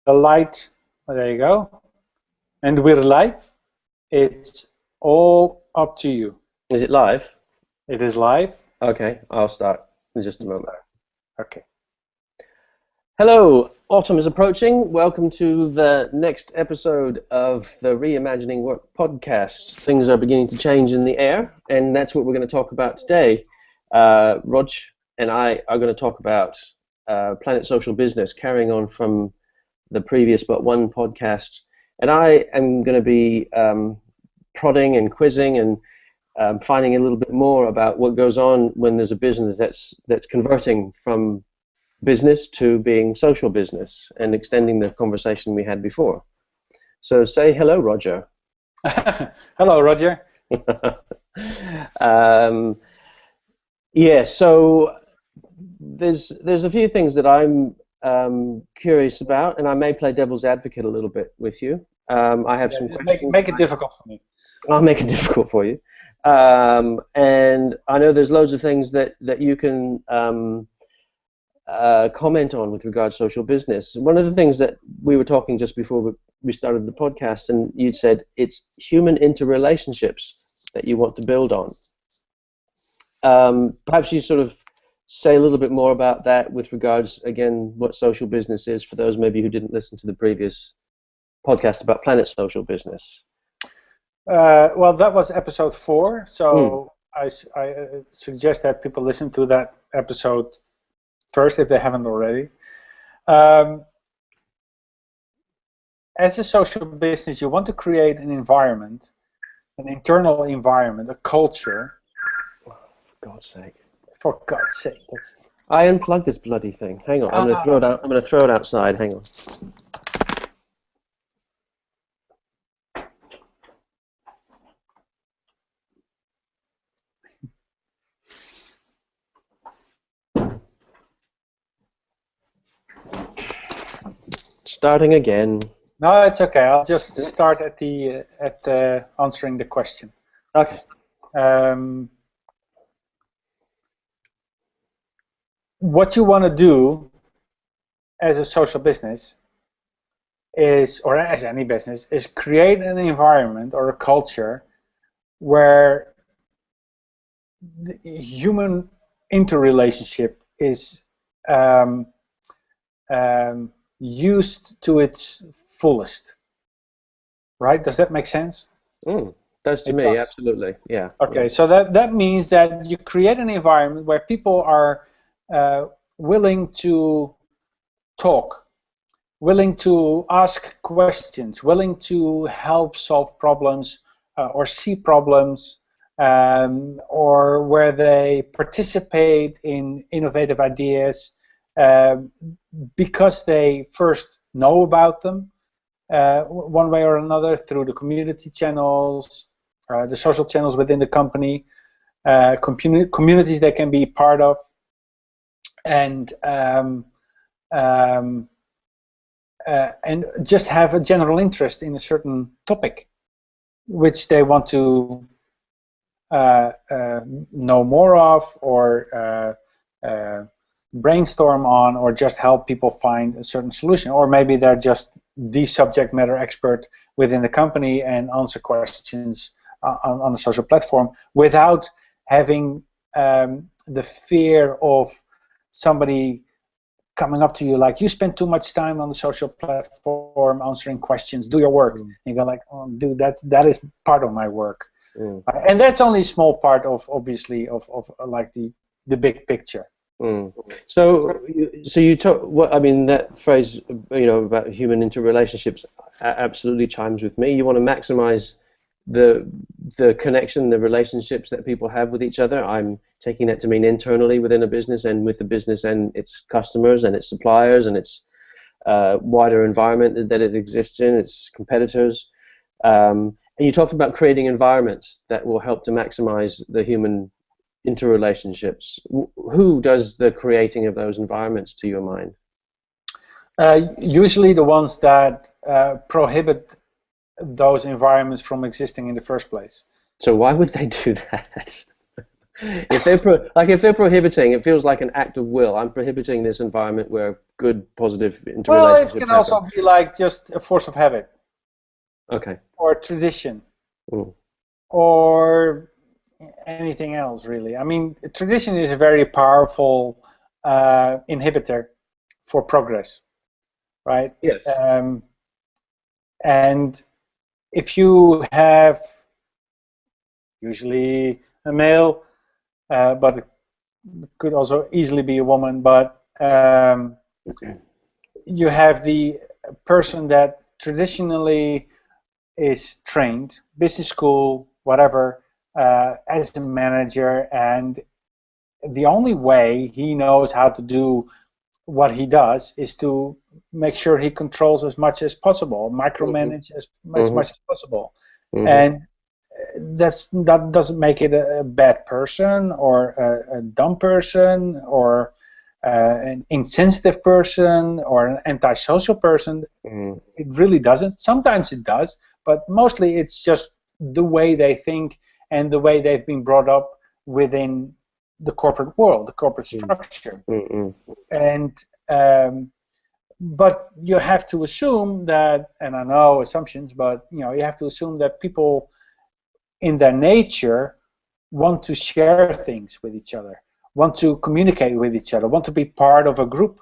The light, there you go. And we're live. It's all up to you. Is it live? It is live. Okay, I'll start in just a moment. Okay. Hello, autumn is approaching. Welcome to the next episode of the Reimagining Work podcast. Things are beginning to change in the air, and that's what we're going to talk about today. Rog and I are going to talk about Planet Social Business, carrying on from the previous but one podcast. And I am going to be prodding and quizzing and finding a little bit more about what goes on when there's a business that's converting from business to being social business and extending the conversation we had before. So say hello, Roger. Hello, Roger. Yeah, so there's a few things that I'm curious about, and I may play devil's advocate a little bit with you. I have some questions. Make it difficult for me. I'll make it difficult for you. And I know there's loads of things that you can comment on with regard to social business. One of the things that we were talking just before we started the podcast, and you said it's human interrelationships that you want to build on. Perhaps you sort of say a little bit more about that with regards, again, what social business is for those maybe who didn't listen to the previous podcast about Planet Social Business. Well, that was episode 4, so I suggest that people listen to that episode first if they haven't already. As a social business, you want to create an environment, an internal environment, a culture. Oh, for God's sake. For God's sake. I unplugged this bloody thing. Hang on, I'm going to throw it out. I'm going to throw it outside. Hang on. Starting again. No, it's okay. I'll just start at the answering the question. Okay. What you want to do as a social business is, or as any business, is create an environment or a culture where the human interrelationship is used to its fullest. Right? Does that make sense? Does to me, absolutely. Yeah. Okay, so that means that you create an environment where people are willing to talk, willing to ask questions, willing to help solve problems or see problems, or where they participate in innovative ideas because they first know about them one way or another through the community channels, the social channels within the company, communities they can be part of, and just have a general interest in a certain topic which they want to know more of, or brainstorm on, or just help people find a certain solution. Or maybe they're just the subject matter expert within the company and answer questions on a social platform without having the fear of somebody coming up to you like, you spend too much time on the social platform answering questions, do your work. And you go like, oh, dude, that is part of my work. And that's only a small part of, obviously, of like the big picture. So you talk. What I mean, that phrase, about human interrelationships, absolutely chimes with me. You want to maximize the connection, the relationships that people have with each other. I'm taking that to mean internally within a business, and with the business and its customers and its suppliers and its wider environment that it exists in, its competitors. And you talked about creating environments that will help to maximize the human interrelationships. Who does the creating of those environments, to your mind? Usually the ones that prohibit those environments from existing in the first place. So why would they do that? If they're prohibiting, it feels like an act of will. I'm prohibiting this environment where good, positive Well, it interrelationships can happen. also be like just a force of habit Okay. or tradition Mm. or anything else, really. I mean, tradition is a very powerful inhibitor for progress, right? Yes. And if you have usually a male, but it could also easily be a woman, but you have the person that traditionally is trained, business school, whatever, as a manager, and the only way he knows how to do what he does is to make sure he controls as much as possible, micromanage as much as possible. And that doesn't make it a bad person or a dumb person or an insensitive person or an antisocial person. It really doesn't. Sometimes it does, but mostly it's just the way they think and the way they've been brought up within the corporate world, the corporate structure. And but you have to assume that, and I know assumptions, but you have to assume that people in their nature want to share things with each other, want to communicate with each other, want to be part of a group,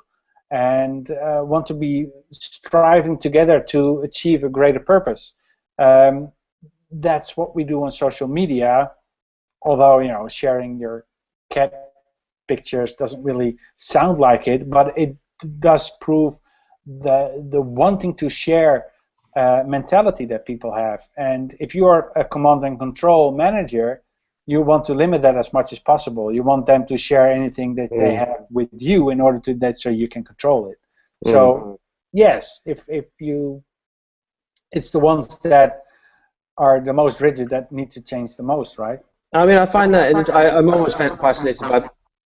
and want to be striving together to achieve a greater purpose. That's what we do on social media, although sharing your cat pictures doesn't really sound like it, but it does prove the wanting to share mentality that people have. And if you are a command and control manager, you want to limit that as much as possible. You want them to share anything that they have with you in order to that so you can control it. So yes, if you, it's the ones that are the most rigid that need to change the most, right? I mean, I find that I'm always fascinated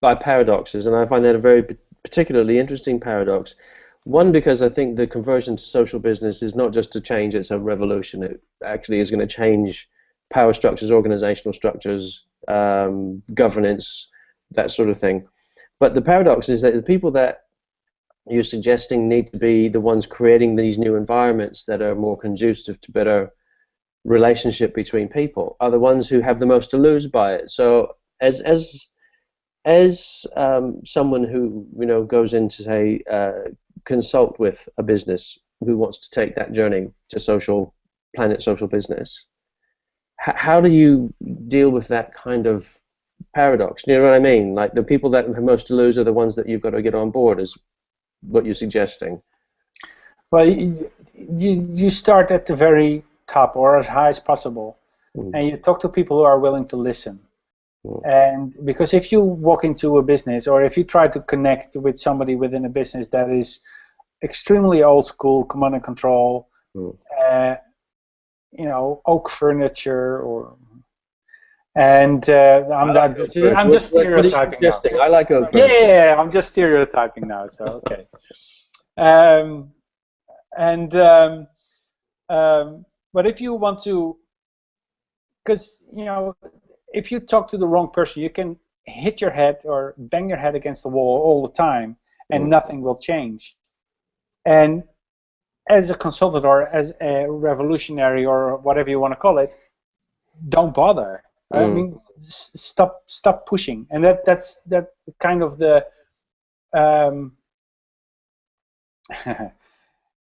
by paradoxes, and I find that a very particularly interesting paradox. One, because I think the conversion to social business is not just a change, it's a revolution. It actually is going to change power structures, organizational structures, governance, that sort of thing. But the paradox is that the people that you're suggesting need to be the ones creating these new environments that are more conducive to better relationship between people are the ones who have the most to lose by it. So as someone who goes in to say consult with a business who wants to take that journey to social business, how do you deal with that kind of paradox? You know what I mean? Like the people that have most to lose are the ones that you've got to get on board, is what you're suggesting. Well, you start at the very top or as high as possible, and you talk to people who are willing to listen. And because if you walk into a business or if you try to connect with somebody within a business that is extremely old school, command and control, oak furniture, I'm just stereotyping now. I like oak furniture. Yeah, I'm just stereotyping now. So okay. But if you want to, because if you talk to the wrong person, you can hit your head or bang your head against the wall all the time, and nothing will change. And as a consultant or as a revolutionary or whatever you want to call it, don't bother. I mean, stop pushing. And that's kind of the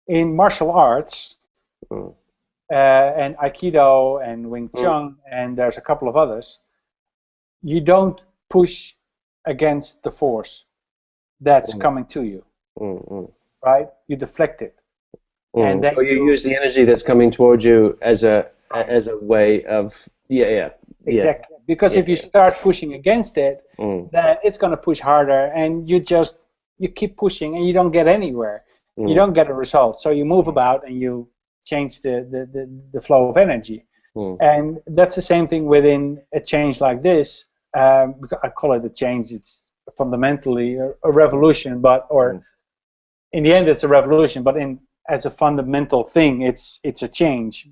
in martial arts. And Aikido and Wing Chun, and there's a couple of others, you don't push against the force that's coming to you, right? You deflect it. And then you use the energy that's coming towards you as a way of, exactly. Because if you start pushing against it, then it's going to push harder, and you keep pushing, and you don't get anywhere. You don't get a result. So you move about, and you change the flow of energy. And that's the same thing within a change like this. Because I call it a change. It's fundamentally a revolution, or in the end it's a revolution, but as a fundamental thing, it's a change.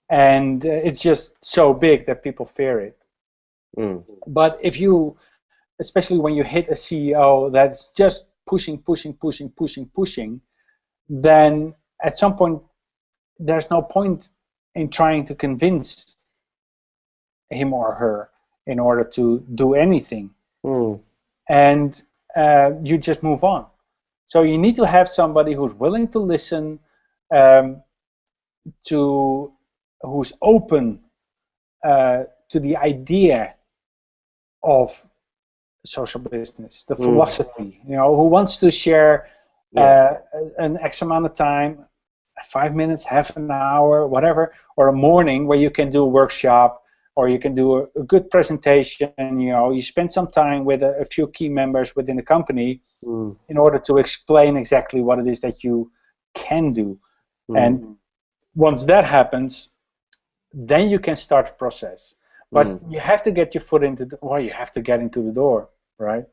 And it's just so big that people fear it. But if you, especially when you hit a CEO that's just pushing, then at some point there's no point in trying to convince him or her in order to do anything. And you just move on. So you need to have somebody who's willing to listen, who's open to the idea of social business, the philosophy, who wants to share an X amount of time, 5 minutes, half an hour, whatever, or a morning where you can do a workshop, or you can do a good presentation. You spend some time with a few key members within the company in order to explain exactly what it is that you can do. And once that happens, then you can start the process. But you have to get your foot into you have to get into the door, right?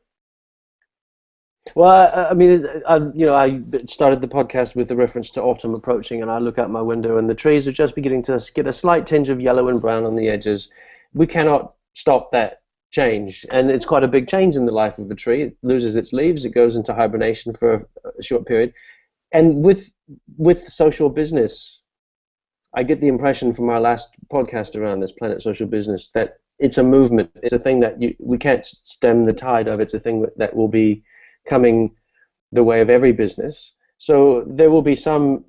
Well, I mean, I started the podcast with a reference to autumn approaching, and I look out my window, and the trees are just beginning to get a slight tinge of yellow and brown on the edges. We cannot stop that change, and it's quite a big change in the life of a tree. It loses its leaves, it goes into hibernation for a short period, and with social business, I get the impression from our last podcast around this Planet Social Business that it's a movement. It's a thing that we can't stem the tide of. It's a thing that will be coming the way of every business. So there will be some,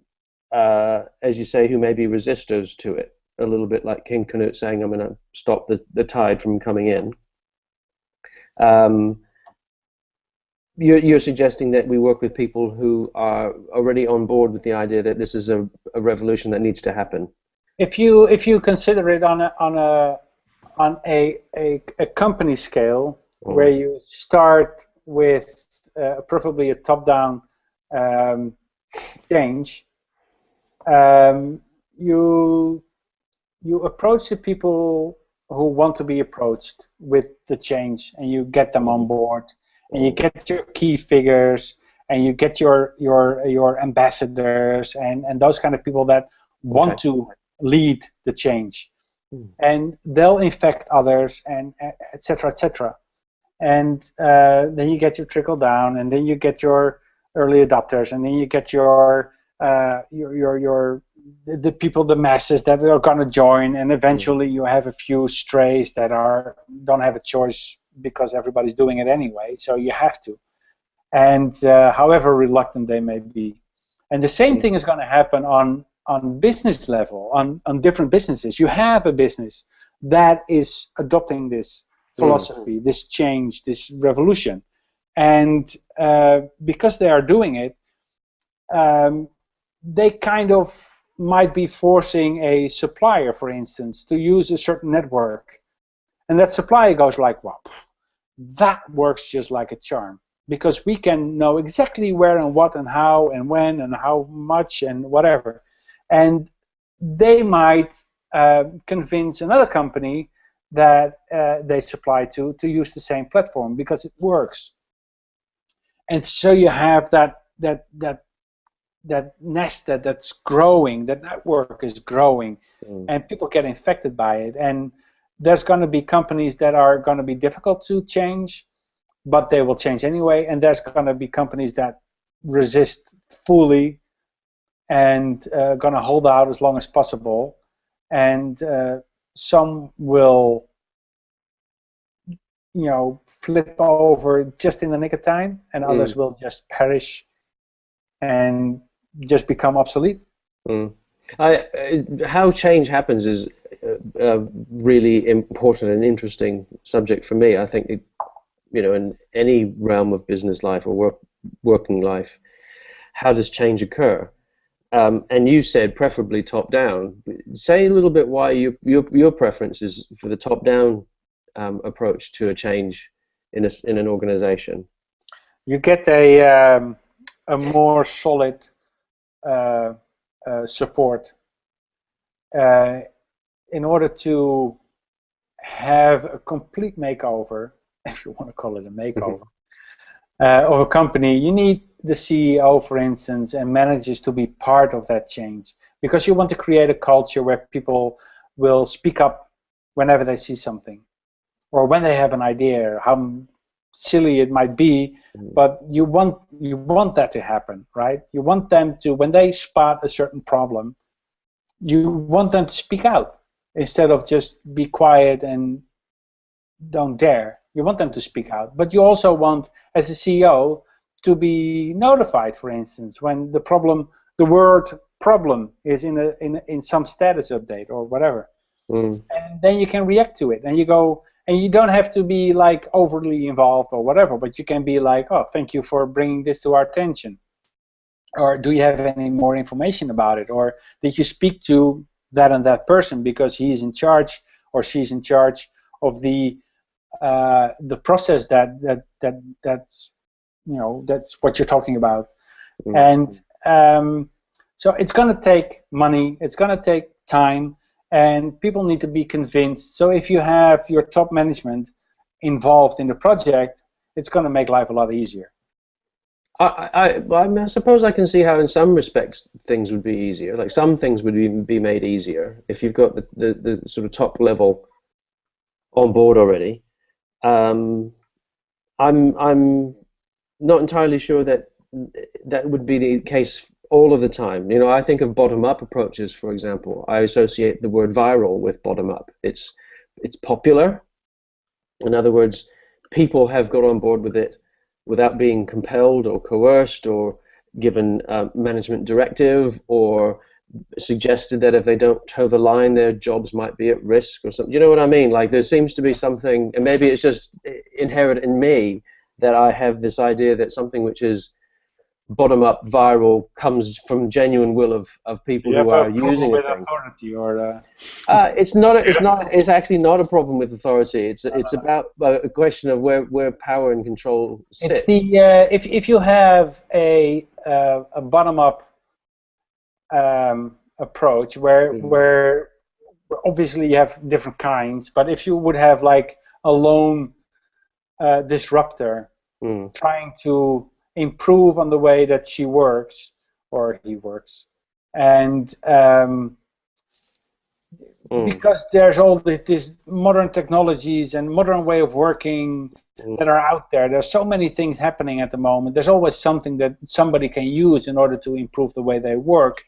as you say, who may be resistors to it, a little bit like King Canute saying, I'm going to stop the tide from coming in. You're suggesting that we work with people who are already on board with the idea that this is a revolution that needs to happen. If you consider it on a company scale, where you start with preferably a top-down change, you approach the people who want to be approached with the change, and you get them on board. And you get your key figures, and you get your ambassadors, and those kind of people that want to lead the change, and they'll infect others, and et cetera, et cetera. And then you get your trickle down, and then you get your early adopters, and then you get the people, the masses that are going to join, and eventually you have a few strays that don't have a choice because everybody's doing it anyway, so you have to. And however reluctant they may be. And the same thing is going to happen on business level, on different businesses. You have a business that is adopting this philosophy, this change, this revolution. And because they are doing it, they kind of might be forcing a supplier, for instance, to use a certain network. And that supplier goes like, well, that works just like a charm, because we can know exactly where and what and how and when and how much and whatever. And they might convince another company that they supply to use the same platform because it works. And so you have that nest that's growing, that network is growing, and people get infected by it. And there's going to be companies that are going to be difficult to change, but they will change anyway. And there's going to be companies that resist fully and going to hold out as long as possible. And some will, flip over just in the nick of time, and others will just perish and just become obsolete. How change happens is a really important and interesting subject for me. I think, in any realm of business life or working life, how does change occur? And you said preferably top-down. Say a little bit why your preference is for the top-down approach to a change in an organization. You get a more solid support in order to have a complete makeover, if you want to call it a makeover, of a company. You need the CEO, for instance, and managers to be part of that change, because you want to create a culture where people will speak up whenever they see something. or when they have an idea, how silly it might be, but you want that to happen, right? You want them to, when they spot a certain problem, you want them to speak out instead of just be quiet and don't dare. You want them to speak out, but you also want, as a CEO, to be notified, for instance, when the word problem is in some status update or whatever, and then you can react to it, and you go, and you don't have to be like overly involved or whatever, but you can be like, oh, thank you for bringing this to our attention, or do you have any more information about it, or did you speak to that and that person because he's in charge or she's in charge of the process that's that's what you're talking about. And so it's going to take money, it's going to take time, and people need to be convinced. So if you have your top management involved in the project, it's going to make life a lot easier. I suppose I can see how in some respects things would be easier. Like some things would be made easier if you've got the sort of top level on board already. I'm not entirely sure that would be the case all of the time. I think of bottom-up approaches, for example. I associate the word viral with bottom-up. It's popular. In other words, people have got on board with it without being compelled or coerced or given management directive or suggested that if they don't toe the line, their jobs might be at risk or something. You know what I mean? Like there seems to be something, and maybe it's just inherent in me that I have this idea that something which is bottom-up viral comes from genuine will of people who are using it. Authority or it's actually not a problem with authority. It's about a question of where power and control sit. It's the if you have a bottom-up approach where obviously you have different kinds, but if you would have like a lone disruptor trying to improve on the way that she works or he works, and because there's all these modern technologies and modern way of working that are out there. There's so many things happening at the moment. There's always something that somebody can use in order to improve the way they work.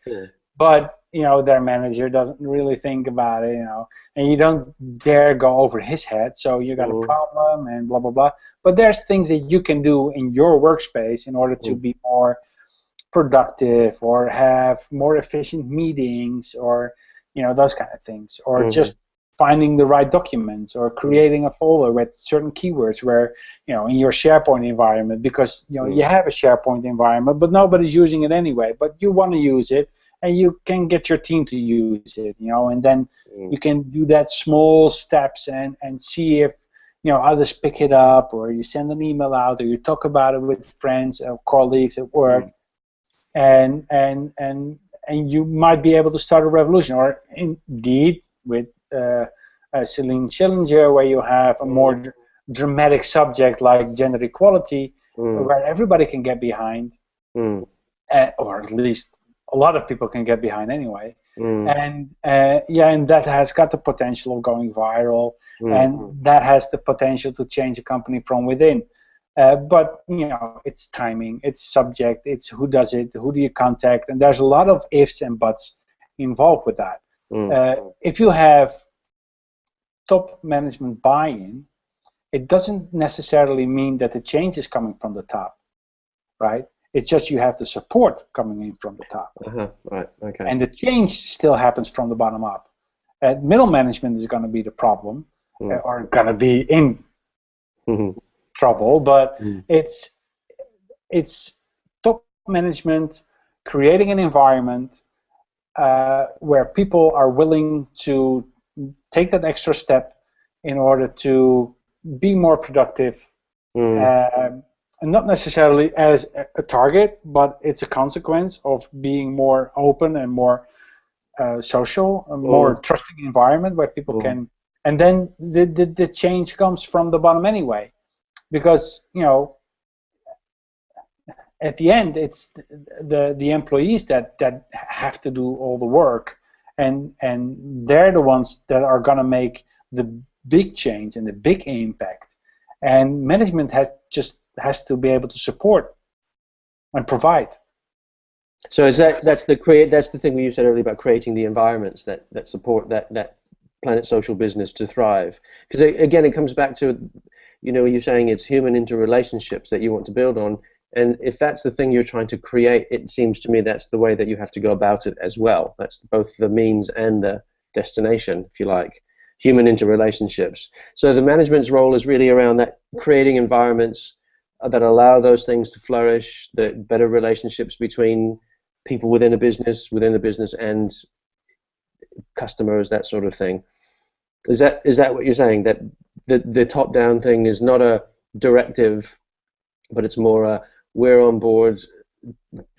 But their manager doesn't really think about it, and you don't dare go over his head, so you got a problem and blah blah blah. But there's things that you can do in your workspace in order to be more productive or have more efficient meetings, or those kind of things, or just finding the right documents or creating a folder with certain keywords where in your SharePoint environment, because you have a SharePoint environment but nobody's using it anyway, but you want to use it, and you can get your team to use it, and then you can do that small steps and see if others pick it up, or you send an email out, or you talk about it with friends or colleagues at work, and you might be able to start a revolution. Or indeed with Celine Schillinger, where you have a more dramatic subject like gender equality, where everybody can get behind, or at least a lot of people can get behind anyway, and that has got the potential of going viral, and that has the potential to change a company from within. But it's timing, it's subject, it's who does it, who do you contact, and there's a lot of ifs and buts involved with that. If you have top management buy-in, it doesn't necessarily mean that the change is coming from the top, right? It's just you have the support coming in from the top. Right. Okay. And the change still happens from the bottom up. Middle management is going to be the problem, or going to be in trouble, but it's top management creating an environment where people are willing to take that extra step in order to be more productive, and not necessarily as a target, but it's a consequence of being more open and more social, a more trusting environment where people can, and then the change comes from the bottom anyway, because at the end it's the employees that have to do all the work, and they're the ones that are gonna make the big change and the big impact, and management has to be able to support and provide. So that's the thing you said earlier about creating the environments that support that Planet Social business to thrive. Because again, it comes back to, you're saying it's human interrelationships that you want to build on, and if that's the thing you're trying to create, it seems to me that's the way that you have to go about it as well. That's both the means and the destination, if you like. Human interrelationships. So the management's role is really around that, creating environments that allow those things to flourish, the better relationships between people within the business and customers, that sort of thing. Is that what you're saying? That the top-down thing is not a directive, but it's more a, we're on board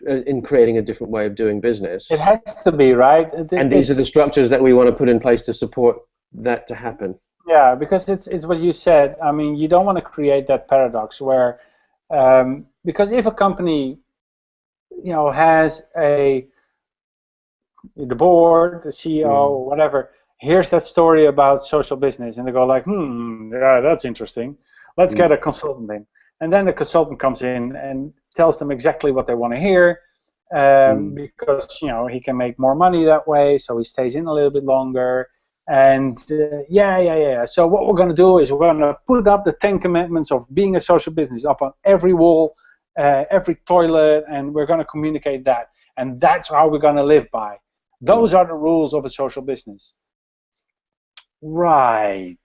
in creating a different way of doing business. It has to be, right? And these are the structures that we want to put in place to support that to happen. Yeah, because it's what you said. I mean, you don't want to create that paradox where, because if a company, has the board, the CEO, whatever, here's that story about social business, and they go like, yeah, that's interesting. Let's get a consultant in. And then the consultant comes in and tells them exactly what they want to hear, because he can make more money that way, so he stays in a little bit longer. And yeah. So what we're going to do is we're going to put up the 10 commandments of being a social business up on every wall, every toilet, and we're going to communicate that. And that's how we're going to live by. Those are the rules of a social business. Right.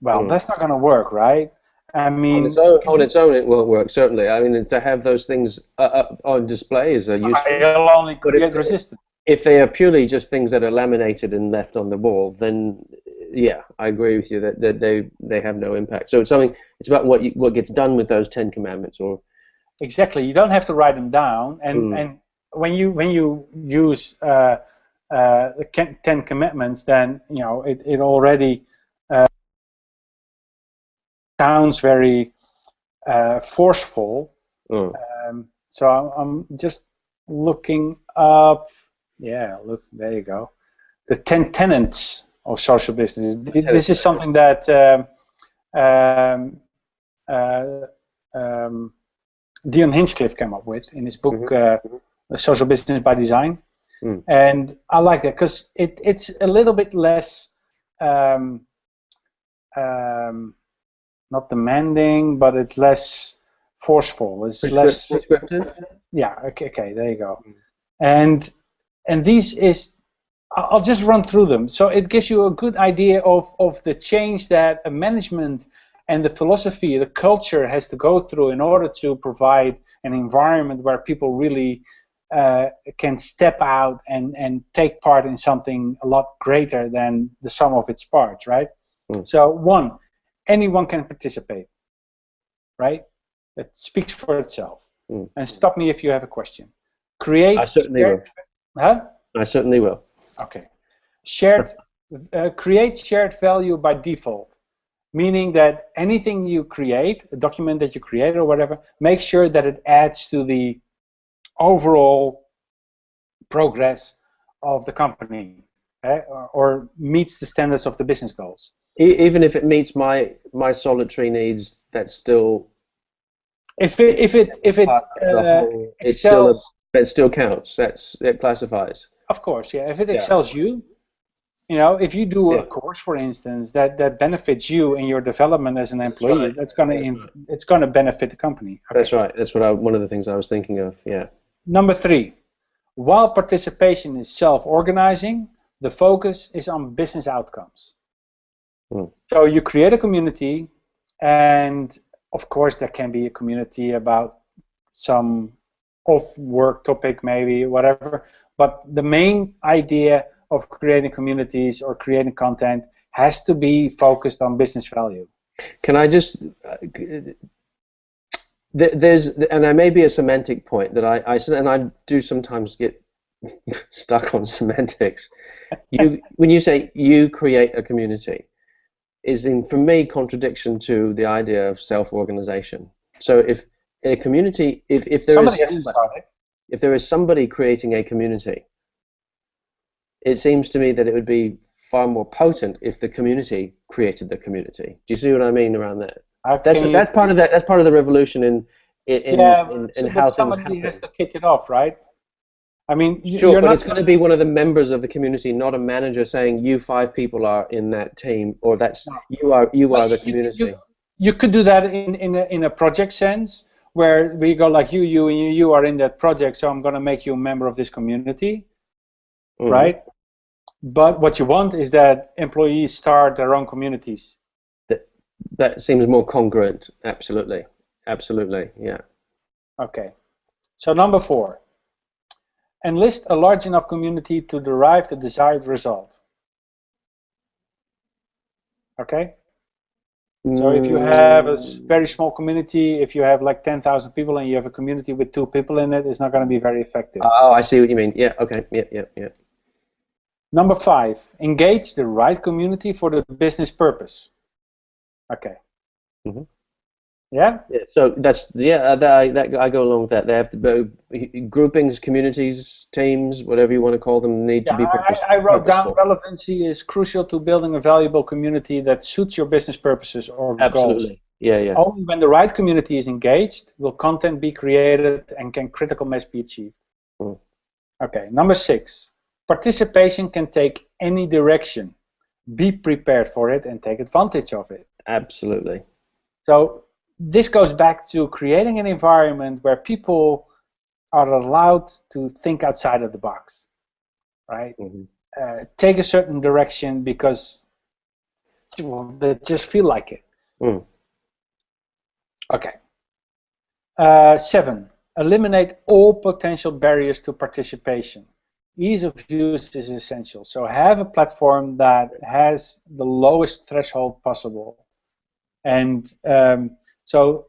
Well, that's not going to work, right? I mean, on its own, it won't work. Certainly. I mean, to have those things on display is a useful. It'll only create resistance. If they are purely just things that are laminated and left on the wall, then yeah, I agree with you that they have no impact. So it's about what gets done with those 10 commandments, or exactly. You don't have to write them down, and when you use the 10 commandments, then it already sounds very forceful. So I'm just looking up. Yeah, look, there you go. The 10 tenets of social business. This is something that Dion Hinchcliffe came up with in his book, Social Business by Design. And I like that because it's a little bit less, not demanding, but it's less forceful. It's less prescriptive. Yeah. Okay. There you go. And these is, I'll just run through them. So it gives you a good idea of the change that a management and the philosophy, the culture has to go through in order to provide an environment where people really can step out and take part in something a lot greater than the sum of its parts, right? So one, anyone can participate, right? That speaks for itself. And stop me if you have a question. I certainly will. Huh? I certainly will. Okay. Create shared value by default, meaning that anything you create, a document that you create or whatever, make sure that it adds to the overall progress of the company, or meets the standards of the business goals. Even if it meets my solitary needs, that's still. If it excels. It still counts. It classifies. Of course, yeah. If it excels you, if you do a course, for instance, that benefits you in your development as an employee, it's gonna benefit the company. Okay. That's right. That's one of the things I was thinking of. Yeah. Number 3, while participation is self-organizing, the focus is on business outcomes. So you create a community, and of course there can be a community about some off-work topic, maybe, whatever. But the main idea of creating communities or creating content has to be focused on business value. Can I just... and there may be a semantic point that I do sometimes get stuck on semantics. When you say you create a community, is for me contradiction to the idea of self-organization. So if in a community, if there is somebody creating a community, it seems to me that it would be far more potent if the community created the community. Do you see what I mean around that? How That's can you? part of that. That's part of the revolution Yeah, in but how things somebody has happen. to kick it off, right? I mean, Sure, you're but not it's going to gonna. be one of the members of the community, not a manager saying you 5 people are in that team, or that's No. you Well, are the community. you could do that in a project sense, where we go like you are in that project, so I'm gonna make you a member of this community, Hmm. right? But what you want is that employees start their own communities. That that seems more congruent. Absolutely, absolutely, yeah. Okay. So number 4, enlist a large enough community to derive the desired result. Okay. So if you have a very Mm, small community, if you have like 10,000 people and you have a community with 2 people in it, it's not going to be very effective. oh, I see what you mean. Yeah. Okay. Yeah. Yeah. Yeah. Number 5, engage the right community for the business purpose. Okay. Hmm. Yeah? Yeah. So that's that I go along with that. They have to be groupings, communities, teams, whatever you want to call them, need to Yeah, be I wrote down purposeful. relevancy is crucial to building a valuable community that suits your business purposes or goals. Absolutely. Yeah. Yeah. Only when the right community is engaged will content be created and can critical mass be achieved. Mm. Okay, number 6. Participation can take any direction. Be prepared for it and take advantage of it. Absolutely. So this goes back to creating an environment where people are allowed to think outside of the box, right? Hmm. Take a certain direction because they just feel like it. Mm. Okay. 7. Eliminate all potential barriers to participation. Ease of use is essential. So have a platform that has the lowest threshold possible. And so,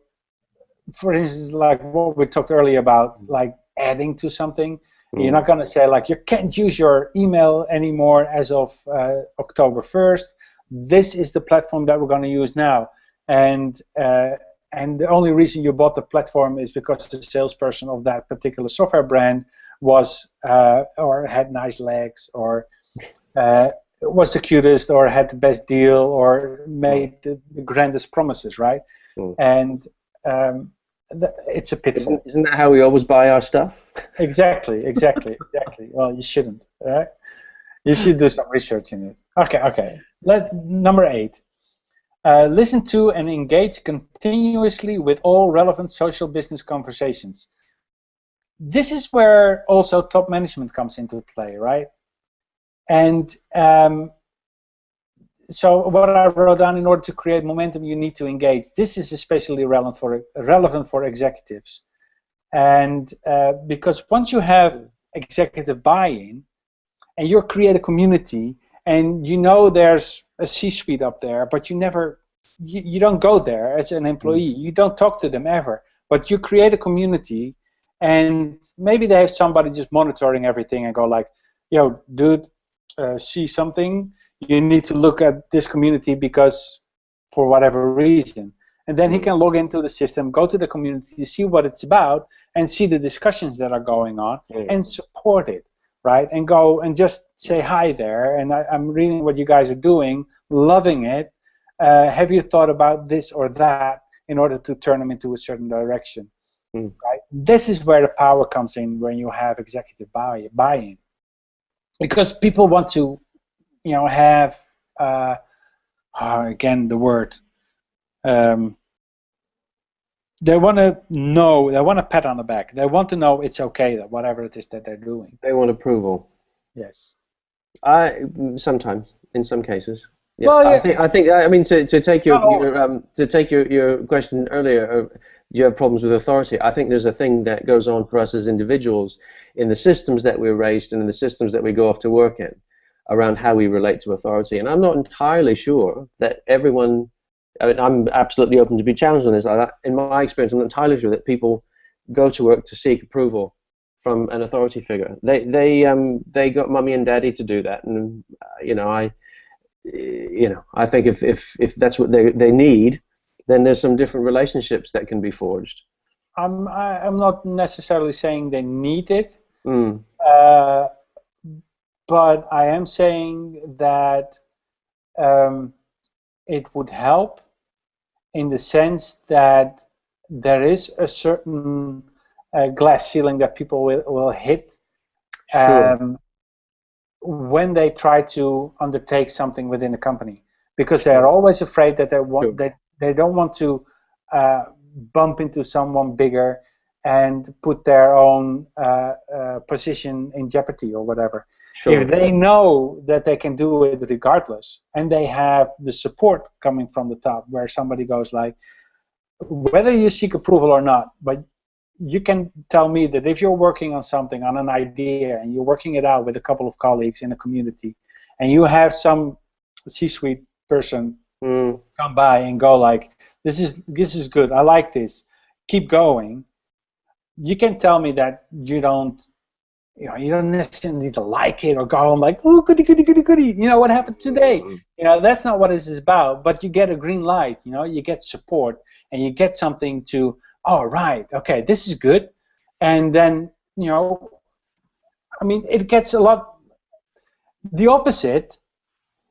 for instance, like what we talked earlier about, like adding to something, you're Mm. not going to say like you can't use your email anymore as of October 1st. This is the platform that we're going to use now. And the only reason you bought the platform is because the salesperson of that particular software brand was or had nice legs or was the cutest or had the best deal or Mm. made the grandest promises, right? Mm. And it's a pitfall. Isn't that how we always buy our stuff? Exactly. Well, you shouldn't, right? You should do some research in it. Okay. Number 8. Listen to and engage continuously with all relevant social business conversations. This is where also top management comes into play, right? And so what I wrote down, in order to create momentum, you need to engage. This is especially relevant for executives. And because once you have executive buy-in and you create a community and you know there's a C-suite up there, but you don't go there as an employee. You don't talk to them ever, but you create a community, and maybe they have somebody just monitoring everything and go like, yo, dude, see something, you need to look at this community because for whatever reason. And then he can log into the system, go to the community, see what it's about, and see the discussions that are going on, and support it, right? And go and just say hi there, and I'm reading what you guys are doing, loving it. Have you thought about this or that in order to turn them into a certain direction, right? This is where the power comes in when you have executive buy-in. Because people want to, have, again, the word, they want to know, they want a pat on the back. They want to know it's okay, that whatever it is that they're doing. They want approval. Yes. Sometimes, in some cases. Yeah. Well, yeah. I think. I mean, to take No. your question earlier, you have problems with authority. I think there's a thing that goes on for us as individuals in the systems that we're raised in and the systems that we go off to work in, around how we relate to authority. And I'm not entirely sure that everyone. I mean, I'm absolutely open to be challenged on this. In my experience, I'm not entirely sure that people go to work to seek approval from an authority figure. They got mummy and daddy to do that, and I think if that's what they need, then there's some different relationships that can be forged. I'm not necessarily saying they need it, but I am saying that it would help in the sense that there is a certain glass ceiling that people will hit when they try to undertake something within the company, because they're always afraid that they don't want to bump into someone bigger and put their own position in jeopardy or whatever. If they know that they can do it regardless, and they have the support coming from the top, where somebody goes like, whether you seek approval or not, but you can tell me that if you're working on something, on an idea, and you're working it out with a couple of colleagues in a community, and you have some C-suite person come by and go like, this is good, I like this, keep going. You can tell me that you don't necessarily need to like it or go home like, oh, goody, goody, goody, goody. You know, what happened today? That's not what this is about. But you get a green light. You get support, and you get something to, oh, right, okay, this is good. And then, it gets a lot. The opposite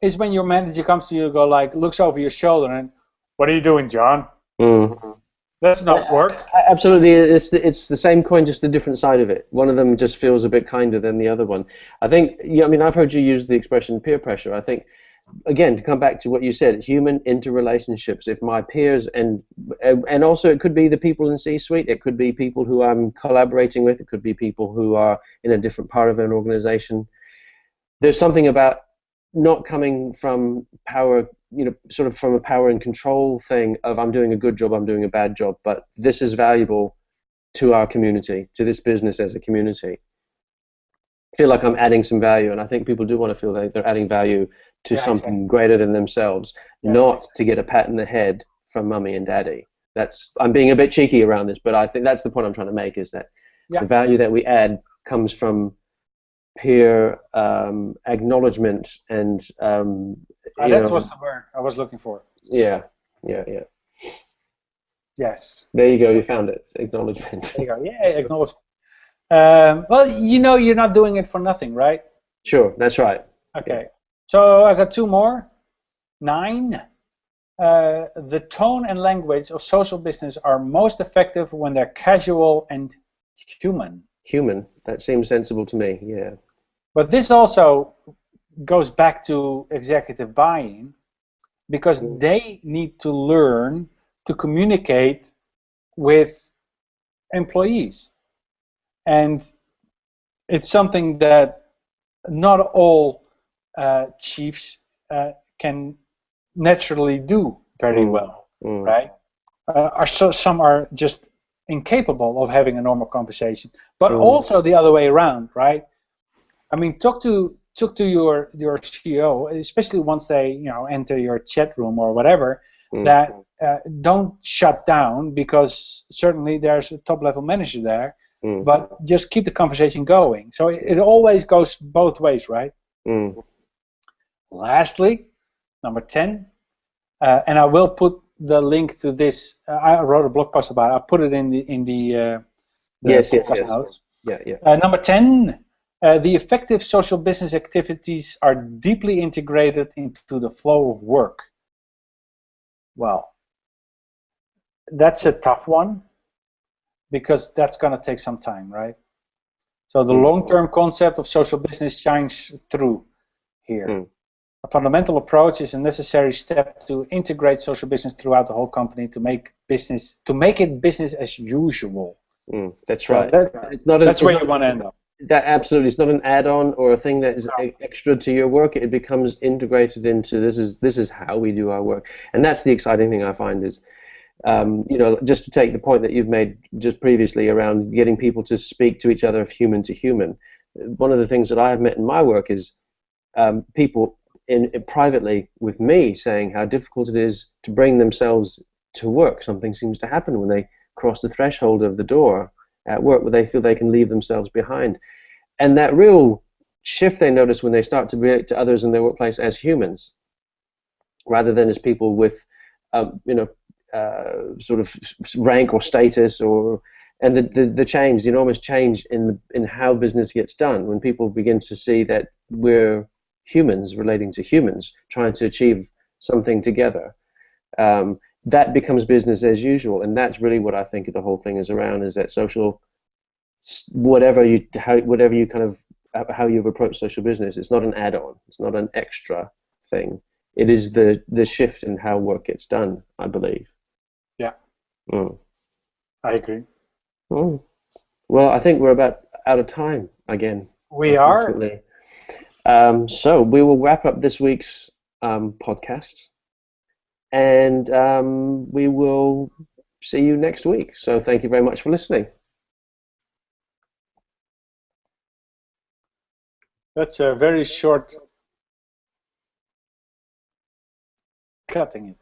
is when your manager comes to you and go like, looks over your shoulder and, what are you doing, John? That's not work. Absolutely, it's the same coin, just a different side of it. One of them just feels a bit kinder than the other one. I think, I've heard you use the expression peer pressure. I think, again, to come back to what you said, human interrelationships. If my peers, and also it could be the people in C-suite, it could be people who I'm collaborating with, it could be people who are in a different part of an organization. There's something about not coming from power, sort of from a power and control thing of I'm doing a good job, I'm doing a bad job, but this is valuable to our community, to this business as a community. I feel like I'm adding some value, and I think people do want to feel that they're adding value to something greater than themselves, not to get a pat in the head from mummy and daddy. I'm being a bit cheeky around this, but I think that's the point I'm trying to make, is that the value that we add comes from peer acknowledgement and that was the word I was looking for. Yeah. Yes. There you go. You found it. Acknowledgement. There you go. Yeah, acknowledgement. Well, you're not doing it for nothing, right? Sure. That's right. Okay. So I got two more. 9. The tone and language of social business are most effective when they're casual and human. Human. That seems sensible to me. Yeah. But this also goes back to executive buy-in, because they need to learn to communicate with employees. And it's something that not all chiefs can naturally do very well, right? Some are just incapable of having a normal conversation, but also the other way around, right? I mean, talk to your CEO, especially once they enter your chat room or whatever. That don't shut down, because certainly there's a top level manager there, but just keep the conversation going. So it always goes both ways, right? Lastly, number 10, and I will put the link to this. I wrote a blog post about it. I put it in the podcast notes. Number 10. The effective social business activities are deeply integrated into the flow of work. Well, that's a tough one, because that's going to take some time, right? So the long-term concept of social business shines through here. A fundamental approach is a necessary step to integrate social business throughout the whole company to make it business as usual. That's right. That's where you want to end up. That absolutely, it's not an add-on or a thing that is extra to your work. It becomes integrated into this is how we do our work, and that's the exciting thing I find is, just to take the point that you've made just previously around getting people to speak to each other of human to human. One of the things that I have met in my work is people privately with me saying how difficult it is to bring themselves to work. Something seems to happen when they cross the threshold of the door at work, where they feel they can leave themselves behind. And that real shift they notice when they start to relate to others in their workplace as humans, rather than as people with, sort of rank or status, or and the change, the enormous change in how business gets done when people begin to see that we're humans relating to humans, trying to achieve something together. That becomes business as usual, and that's really what I think the whole thing is around, is that social, whatever you kind of, how you've approached social business, it's not an add-on, it's not an extra thing. It is the shift in how work gets done, I believe. Yeah. Mm. I agree. Mm. Well, I think we're about out of time again. We are. So we will wrap up this week's podcast, and we will see you next week. So thank you very much for listening. That's a very short cutting it.